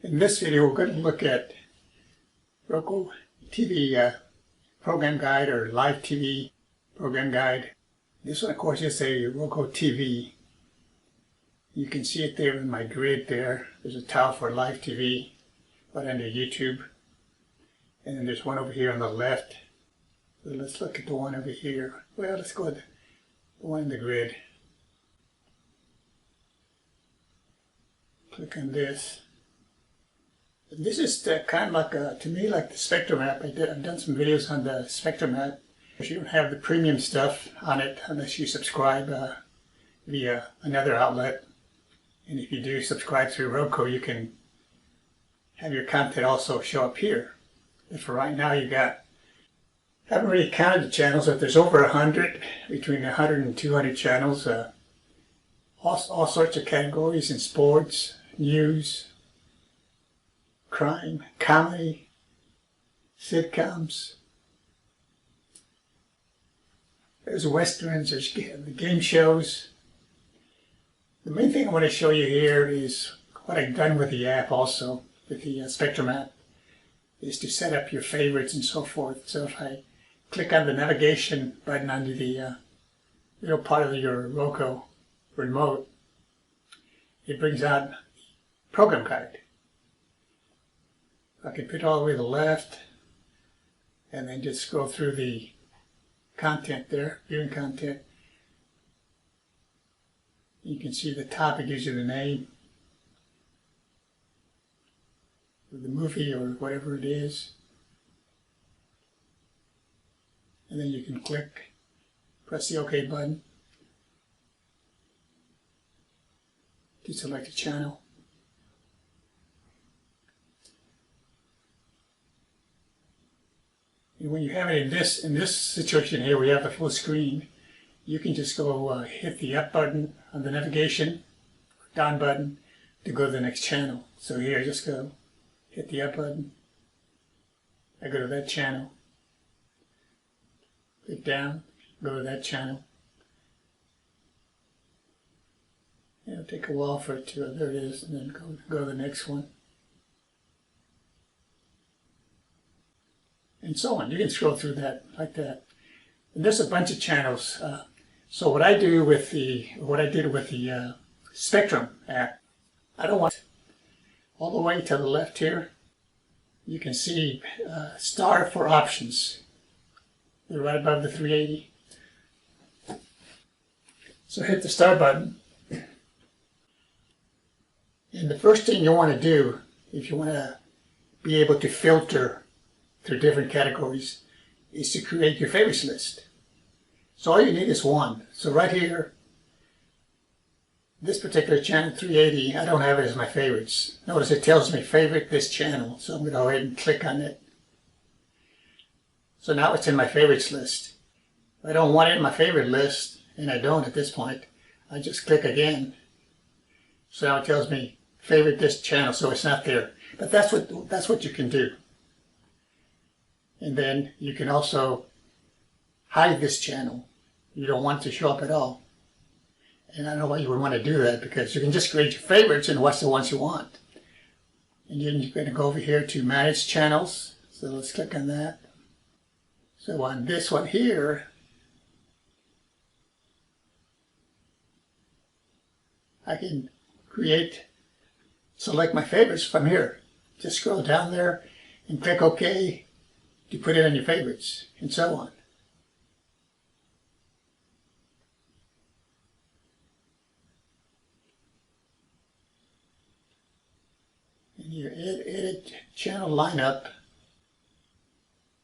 In this video, we're going to look at Roku TV program guide or live TV program guide. This one, of course, is a Roku TV. You can see it there in my grid there. There's a tile for live TV right under YouTube. And then there's one over here on the left. So let's look at the one over here. Well, let's go with the one in the grid. Click on this. This is kind of like, to me, like the Spectrum app. I've done some videos on the Spectrum app. You don't have the premium stuff on it unless you subscribe via another outlet. And if you do subscribe through Roku, you can have your content also show up here. But for right now, you got, I haven't really counted the channels, but there's over 100, between 100 and 200 channels. All sorts of categories in sports, news, crime, comedy, sitcoms. There's westerns, there's the game shows. The main thing I want to show you here is what I've done with the app also, with the Spectrum app, is to set up your favorites and so forth. So if I click on the navigation button under the middle part of your Roku remote, it brings out program guide. I can put it all the way to the left and then just scroll through the content there, viewing content. You can see the top, it gives you the name of the movie or whatever it is. And then you can click, press the OK button to select a channel. And when you have it in this situation here, we have the full screen. You can just go hit the up button on the navigation, down button to go to the next channel. So here, I just go hit the up button. I go to that channel. Click down, go to that channel. It'll take a while for it to, there it is, and then go to the next one. And so on. You can scroll through that like that. And there's a bunch of channels. So what I did with the Spectrum app, I don't want all the way to the left here. You can see star for options. They're right above the 380. So hit the star button. And the first thing you want to do, if you want to be able to filter through different categories, is to create your favorites list. So all you need is one. So right here, this particular channel 380, I don't have it as my favorites. Notice it tells me favorite this channel, so I'm going to go ahead and click on it. So now it's in my favorites list. If I don't want it in my favorite list, and I don't at this point, I just click again. So now it tells me favorite this channel, so it's not there. But that's what you can do. And then you can also hide this channel. You don't want it to show up at all. And I don't know why you would want to do that, because you can just create your favorites and watch the ones you want. And then you're going to go over here to Manage Channels. So let's click on that. So on this one here, I can select my favorites from here. Just scroll down there and click OK to put it on your favorites, and so on. And your edit channel lineup,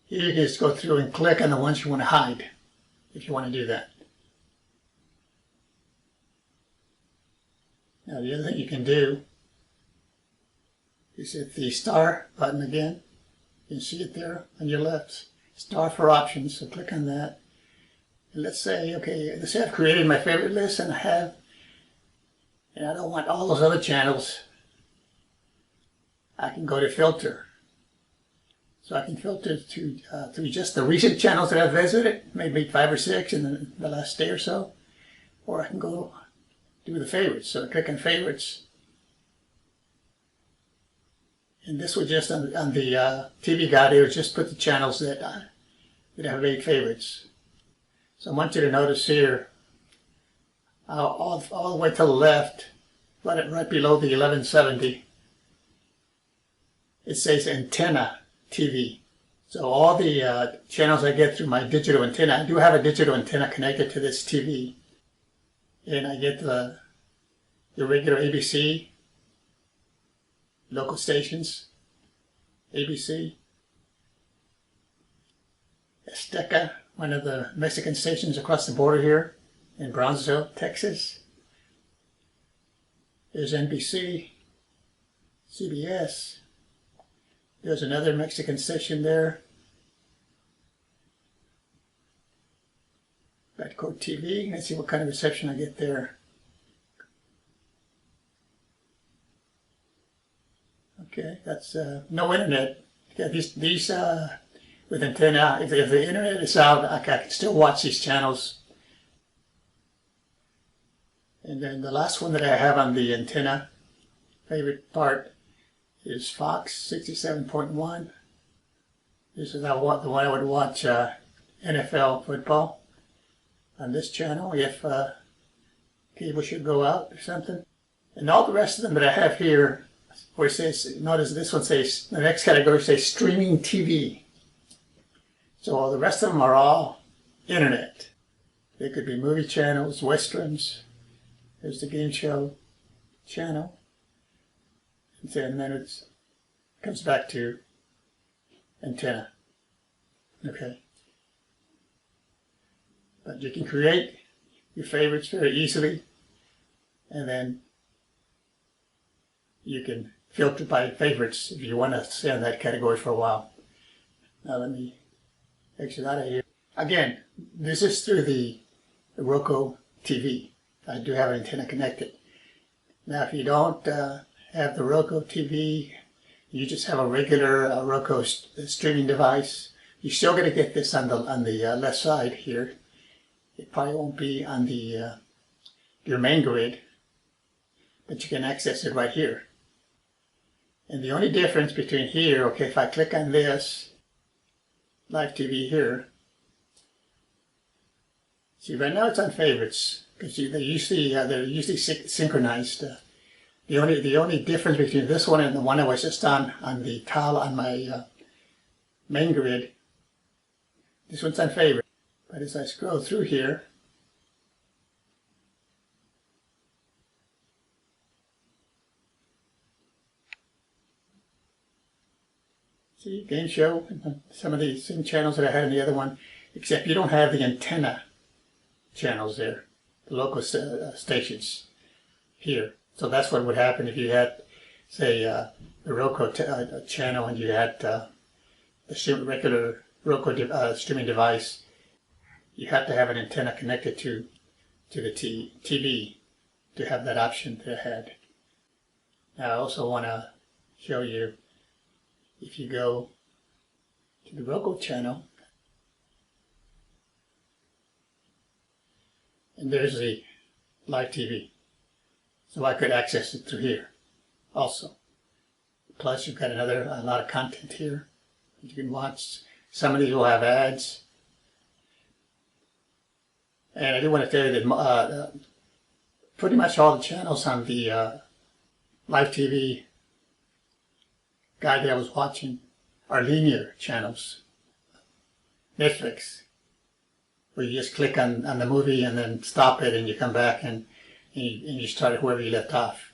here you just go through and click on the ones you want to hide, if you want to do that. Now the other thing you can do is hit the star button again. You can see it there on your left. Star for options, so click on that. And let's say, okay, let's say I've created my favorite list and I don't want all those other channels. I can go to filter. So I can filter through just the recent channels that I've visited, maybe 5 or 6 in the last day or so. Or I can go do the favorites. So I click on favorites. And this was just on the TV guide. It was just put the channels that have 8 favorites. So I want you to notice here, all the way to the left, right below the 1170, it says Antenna TV. So all the channels I get through my digital antenna, I do have a digital antenna connected to this TV. And I get the regular ABC, local stations, ABC, Azteca, one of the Mexican stations across the border here in Brownsville, Texas. There's NBC, CBS. There's another Mexican station there. Roku TV. Let's see what kind of reception I get there. Okay, that's no internet. Yeah, these with antenna. If the internet is out, I can still watch these channels. And then the last one that I have on the antenna, favorite part, is Fox 67.1. This is the one I would watch NFL football on this channel if cable should go out or something. And all the rest of them that I have here, where it says, notice this one says, the next category says streaming TV. So all the rest of them are all internet. They could be movie channels, westerns. There's the game show channel. And then it comes back to antenna. Okay. But you can create your favorites very easily, and then you can filter by favorites if you want to stay in that category for a while. Now let me exit out of here. Again, this is through the Roku TV. I do have an antenna connected. Now if you don't have the Roku TV, you just have a regular Roku streaming device, you're still going to get this on the left side here. It probably won't be on the your main grid, but you can access it right here. And the only difference between here, okay, if I click on this live TV here, see right now it's on favorites because they're usually synchronized. The only difference between this one and the one I was just on the tile on my main grid, this one's on favorite. But as I scroll through here, see, game show, some of the same channels that I had in the other one, except you don't have the antenna channels there, the local stations here. So that's what would happen if you had, say, the Roku channel and you had the regular Roku streaming device. You have to have an antenna connected to the TV to have that option that I had. Now I also want to show you, if you go to the Roku channel, and there's the live TV. So I could access it through here also. Plus you've got a lot of content here you can watch. Some of these will have ads. And I do want to tell you that pretty much all the channels on the live TV guide that I was watching are linear channels. Netflix, where you just click on the movie and then stop it and you come back and you start it wherever you left off.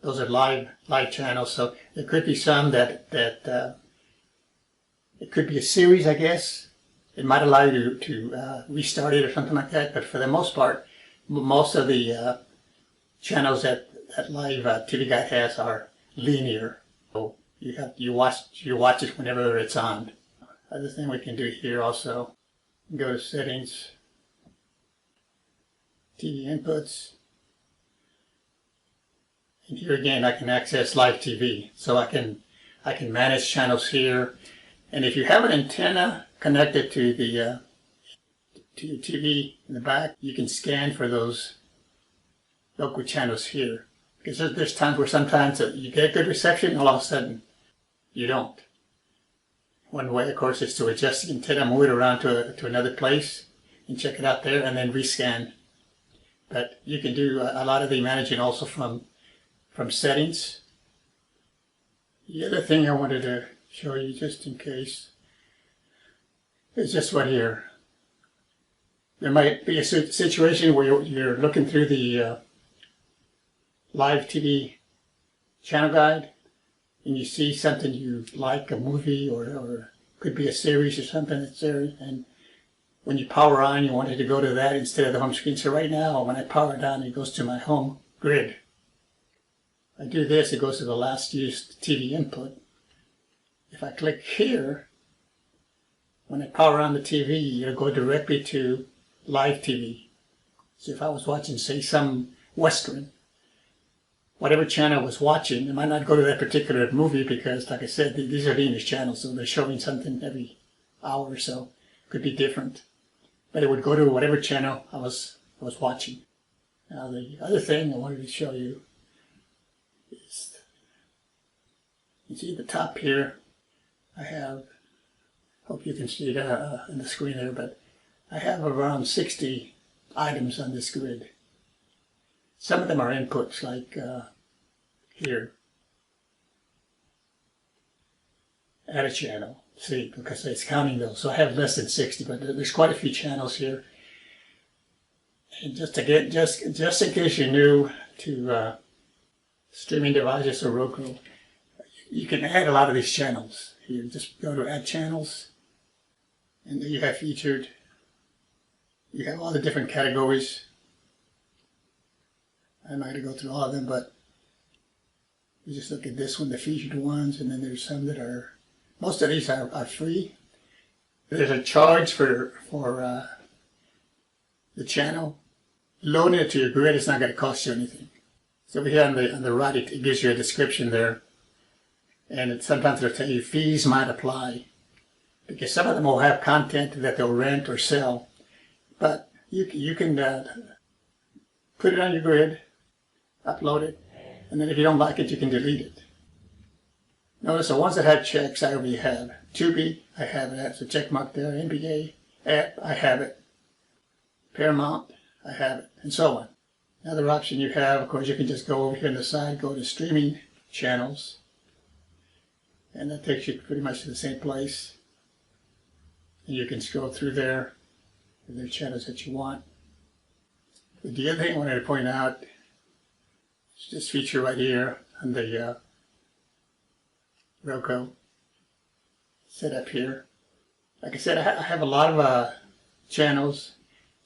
Those are live channels, so there could be some that it could be a series, I guess. It might allow you to restart it or something like that, but for the most part, most of the channels that live TV guide has are linear. So you watch it whenever it's on. Other thing we can do here also, go to settings, TV inputs, and here again I can access live TV. So I can manage channels here, and if you have an antenna connected to the to your TV in the back, you can scan for those local channels here. Because there's times where sometimes you get good reception, and all of a sudden you don't. One way, of course, is to adjust the antenna, move it around to another place and check it out there, and then rescan. But you can do a lot of the managing also from settings. The other thing I wanted to show you, just in case, is this one here. There might be a situation where you're looking through the live TV channel guide and you see something you like, a movie or could be a series or something that's there, and when you power on, you want it to go to that instead of the home screen. So right now, when I power it on, it goes to my home grid. I do this, it goes to the last used TV input. If I click here, when I power on the TV, it'll go directly to live TV. So if I was watching, say, some Western, whatever channel I was watching, it might not go to that particular movie because, like I said, these are the English channels, so they're showing something every hour or so. Could be different. But it would go to whatever channel I was watching. Now the other thing I wanted to show you is, you see the top here, I have, hope you can see it on the screen there, but I have around 60 items on this grid. Some of them are inputs, like here. Add a channel. See, because it's counting those. So I have less than 60, but there's quite a few channels here. And just in case you're new to streaming devices or Roku, you can add a lot of these channels. You just go to Add Channels, and then you have featured. You have all the different categories. I'm not going to go through all of them, but you just look at this one, the featured ones, and then there's some that are, most of these are free. There's a charge for the channel. Loading it to your grid is not going to cost you anything. So over here on the right, it gives you a description there. And sometimes it'll tell you fees might apply. Because some of them will have content that they'll rent or sell. But you can put it on your grid, upload it, and then if you don't like it, you can delete it. Notice the ones that have checks, I already have. Tubi, I have it. That's a check mark there. NBA app, I have it. Paramount, I have it, and so on. Another option you have, of course, you can just go over here on the side, go to streaming channels, and that takes you pretty much to the same place. And you can scroll through there. The channels that you want. But the other thing I wanted to point out is this feature right here on the Roku set up here. Like I said, I have a lot of channels.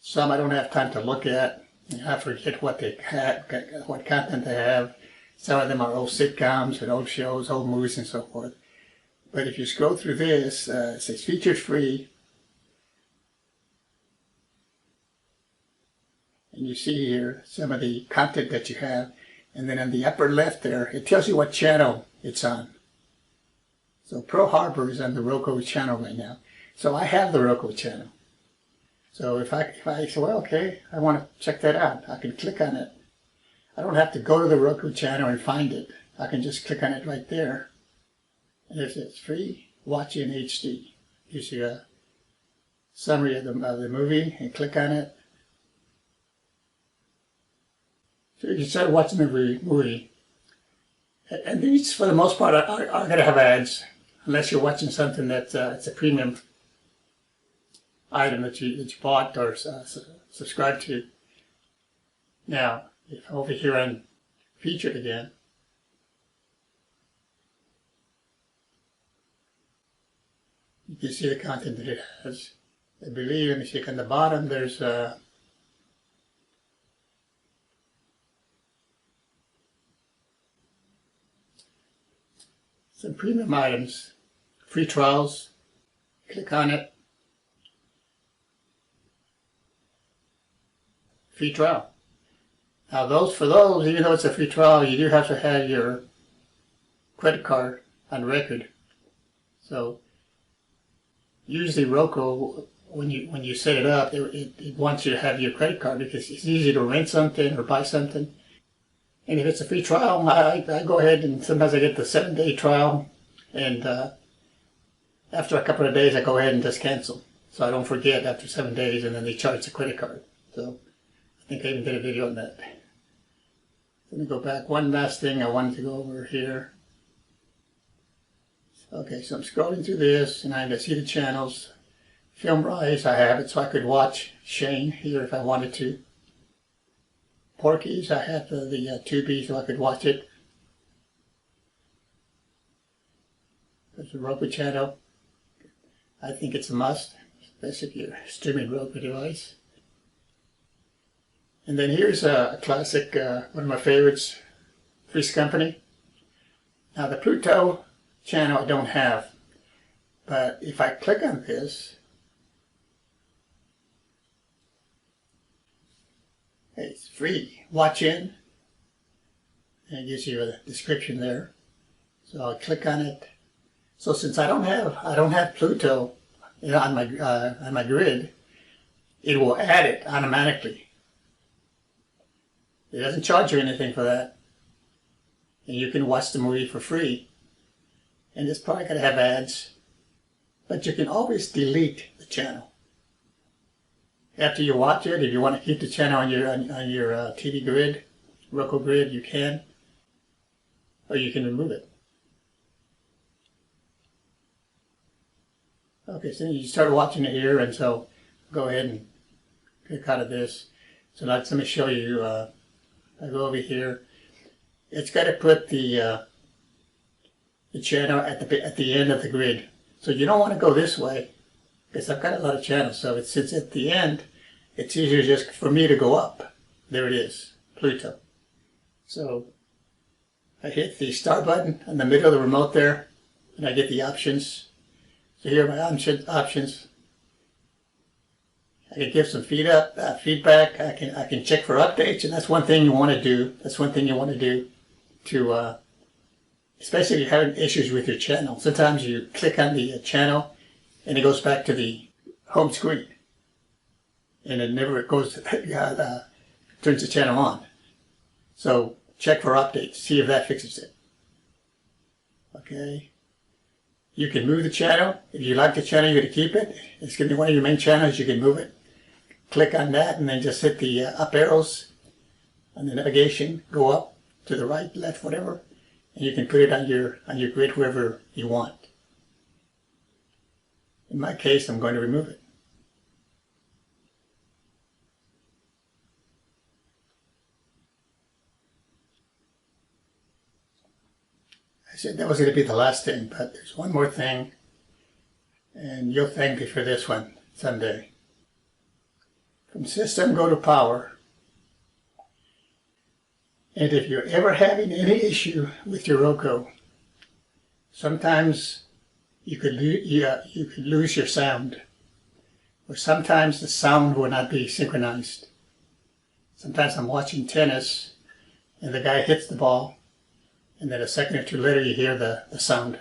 Some I don't have time to look at. I forget what they have, what content they have. Some of them are old sitcoms and old shows, old movies, and so forth. But if you scroll through this, it says featured free. And you see here some of the content that you have. And then on the upper left there, it tells you what channel it's on. So Pearl Harbor is on the Roku channel right now. So I have the Roku channel. So if I say, well, okay, I want to check that out, I can click on it. I don't have to go to the Roku channel and find it. I can just click on it right there. And it says free, watch in HD. Gives you a summary of the movie, and click on it. So you can start watching the movie. And these, for the most part, are going to have ads, unless you're watching something that's it's a premium item that you bought or subscribed to. Now, if over here on Featured again, you can see the content that it has. I believe, let me see, on the bottom there's some premium items, free trials. Click on it. Free trial. Now for those, even though it's a free trial, you do have to have your credit card on record. So usually Roku, when you set it up, it wants you to have your credit card because it's easy to rent something or buy something. And if it's a free trial, I go ahead and sometimes I get the 7-day trial, And after a couple of days, I go ahead and just cancel. So I don't forget after 7 days, and then they charge the credit card. So I think I even did a video on that. Let me go back. One last thing I wanted to go over here. Okay, so I'm scrolling through this, and I see the channels. Film Rise, I have it so I could watch Shane here if I wanted to. Porky's, I have the Tubi so I could watch it. There's a Roku channel. I think it's a must, especially if you're streaming Roku device. And then here's a classic, one of my favorites, Three's Company. Now the Pluto channel I don't have, but if I click on this, it's free. Watch in, and it gives you a description there. So I'll click on it. So since I don't have Pluto on my grid, it will add it automatically. It doesn't charge you anything for that, and you can watch the movie for free. And it's probably going to have ads, but you can always delete the channel after you watch it. If you want to keep the channel on your TV grid, Roku grid, you can, or you can remove it. Okay, so you start watching it here, and so go ahead and click out of this. So let me show you. I go over here. It's got to put the channel at the end of the grid. So you don't want to go this way, because I've got a lot of channels. So since at the end, it's easier just for me to go up. There it is, Pluto. So I hit the start button in the middle of the remote there, and I get the options. So here are my options. I can give some feedback. I can check for updates, and that's one thing you want to do. That's one thing you want to do to, especially if you're having issues with your channel. Sometimes you click on the channel, and it goes back to the home screen, and it never goes turns the channel on. So check for updates. See if that fixes it. Okay. You can move the channel. If you like the channel, you're going to keep it. It's going to be one of your main channels. You can move it. Click on that, and then just hit the up arrows on the navigation. Go up to the right, left, whatever, and you can put it on your grid wherever you want. In my case, I'm going to remove it. I said that was going to be the last thing, but there's one more thing, and you'll thank me for this one someday. From System, go to Power. And if you're ever having any issue with your Roku, sometimes you could lose your sound, or sometimes the sound will not be synchronized. Sometimes I'm watching tennis, and the guy hits the ball, and then a second or two later you hear the sound.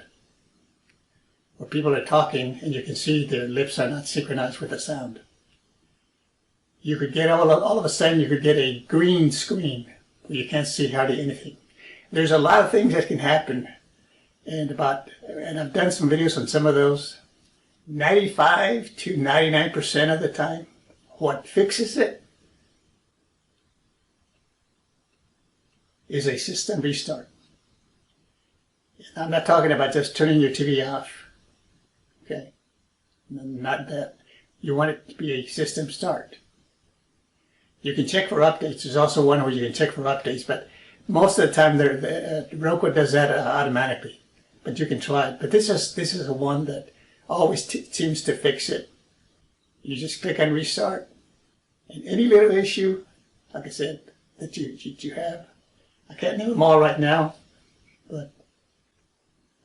Or people are talking and you can see their lips are not synchronized with the sound. You could get all of a sudden you could get a green screen where you can't see hardly anything. There's a lot of things that can happen, and I've done some videos on some of those. 95 to 99% of the time, what fixes it is a system restart. I'm not talking about just turning your TV off, okay? Not that. You want it to be a system start. You can check for updates. There's also one where you can check for updates, but most of the time Roku does that automatically. But you can try it. But this is a one that always seems to fix it. You just click on restart, and any little issue, like I said, that you have, I can't name them all right now, but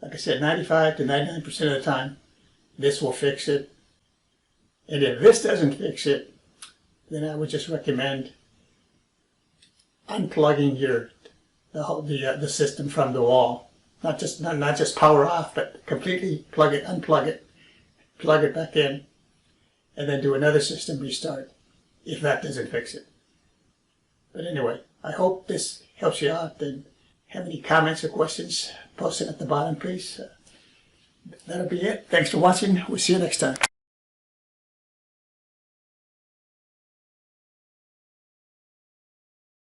like I said, 95 to 99% of the time, this will fix it. And if this doesn't fix it, then I would just recommend unplugging the system from the wall. Not just power off, but completely unplug it, plug it back in, and then do another system restart if that doesn't fix it. But anyway, I hope this helps you out. And have any comments or questions, post it at the bottom, please. That'll be it. Thanks for watching. We'll see you next time.